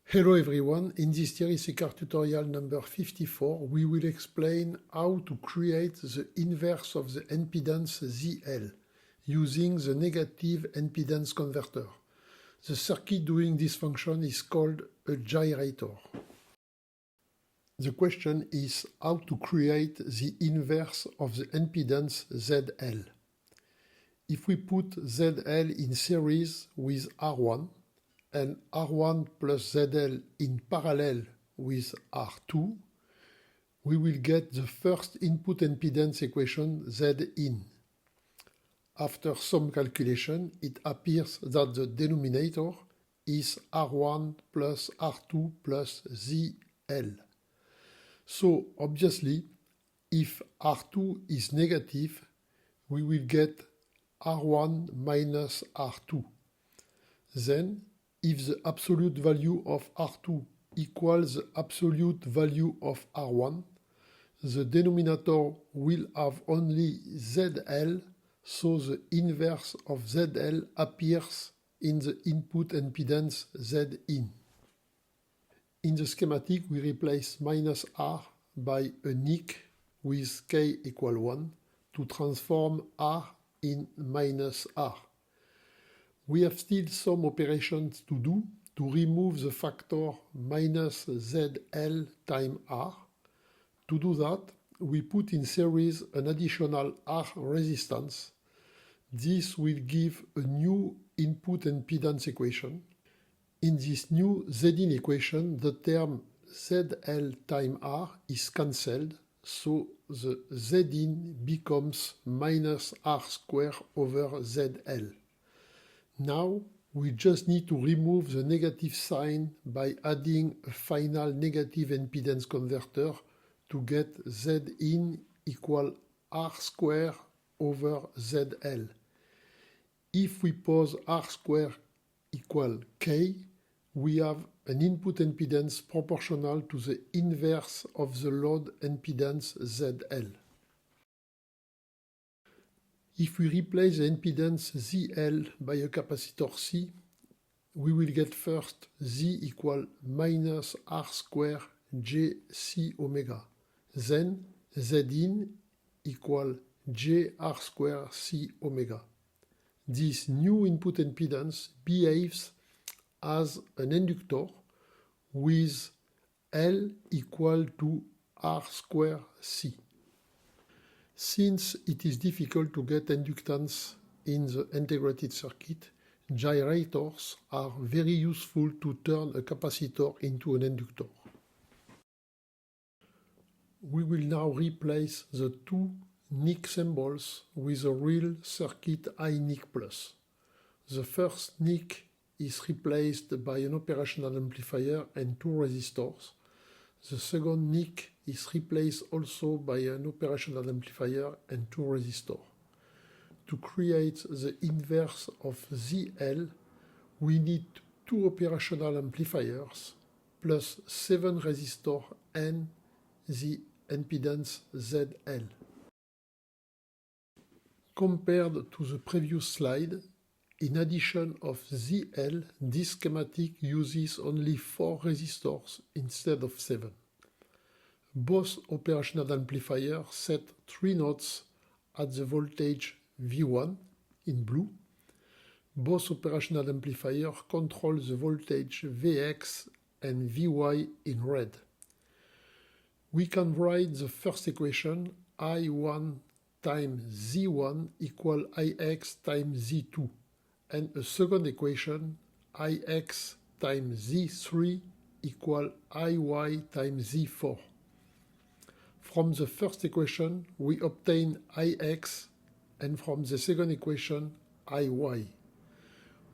Hello everyone, in this ThierrySecart tutorial number 54 we will explain how to create the inverse of the impedance ZL using the negative impedance converter. The circuit doing this function is called a gyrator. The question is how to create the inverse of the impedance ZL. If we put ZL in series with R1 and R1 plus ZL in parallel with R2, we will get the first input impedance equation Zin. After some calculation, it appears that the denominator is R1 plus R2 plus ZL. So obviously, if R2 is negative, we will get R1 minus R2. Then, if the absolute value of R2 equals the absolute value of R1, the denominator will have only ZL, so the inverse of ZL appears in the input impedance Zin. In the schematic, we replace minus R by a NIC with k equal 1 to transform R in minus R. We have still some operations to do to remove the factor minus ZL times R. To do that, we put in series an additional R resistance. This will give a new input impedance equation. In this new Zin equation, the term ZL times R is cancelled, so the Zin becomes minus R squared over ZL. Now, we just need to remove the negative sign by adding a final negative impedance converter to get Zin equal R squared over ZL. If we pose R squared equal K, we have an input impedance proportional to the inverse of the load impedance ZL. If we replace the impedance ZL by a capacitor C, we will get first Z equal minus R squared JC omega. Then Zin equal JR squared C omega. This new input impedance behaves as an inductor with L equal to R squared C. Since it is difficult to get inductance in the integrated circuit, gyrators are very useful to turn a capacitor into an inductor. We will now replace the two NIC symbols with a real circuit iNIC+. The first NIC is replaced by an operational amplifier and two resistors. The second NIC is replaced also by an operational amplifier and two resistors. To create the inverse of ZL, we need two operational amplifiers plus 7 resistors and the impedance ZL. Compared to the previous slide, in addition of ZL, this schematic uses only 4 resistors instead of 7. Both operational amplifiers set 3 nodes at the voltage V1 in blue. Both operational amplifiers control the voltage Vx and Vy in red. We can write the first equation I1 times Z1 equal Ix times Z2, and a second equation Ix times Z3 equal Iy times Z4. From the first equation, we obtain Ix, and from the second equation, Iy.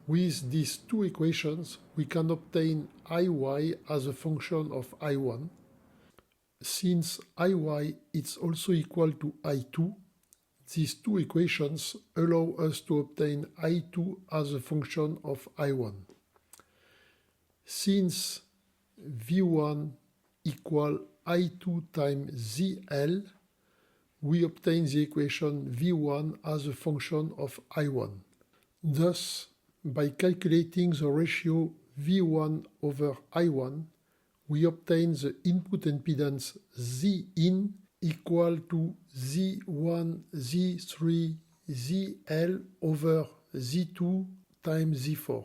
With these two equations, we can obtain Iy as a function of I1. Since Iy is also equal to I2, these two equations allow us to obtain I2 as a function of I1. Since V1 equal I2 times ZL, we obtain the equation V1 as a function of I1. Thus, by calculating the ratio V1 over I1, we obtain the input impedance Zin equal to Z1, Z3, ZL over Z2 times Z4.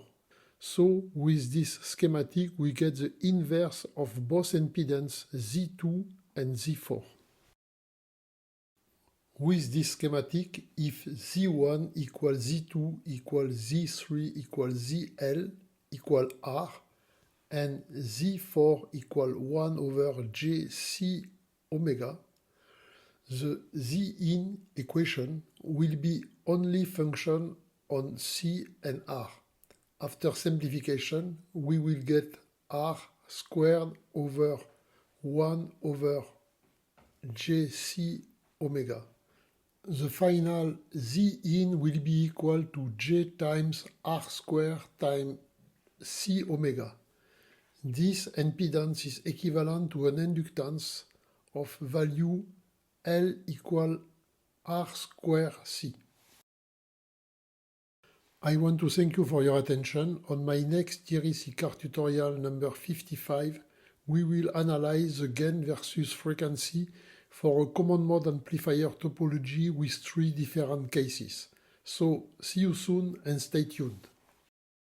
So with this schematic we get the inverse of both impedance Z2 and Z4. With this schematic, if Z1 equals Z2 equals Z3 equals ZL equal R and Z4 equal 1 over JC omega, the Zin equation will be only function on C and R. After simplification, we will get R squared over 1 over JC omega. The final Zin will be equal to J times R squared times C omega. This impedance is equivalent to an inductance of value L equal R squared C. I want to thank you for your attention. On my next Thierry Sicard tutorial number 55, we will analyze the gain versus frequency for a common mode amplifier topology with 3 different cases. So see you soon and stay tuned.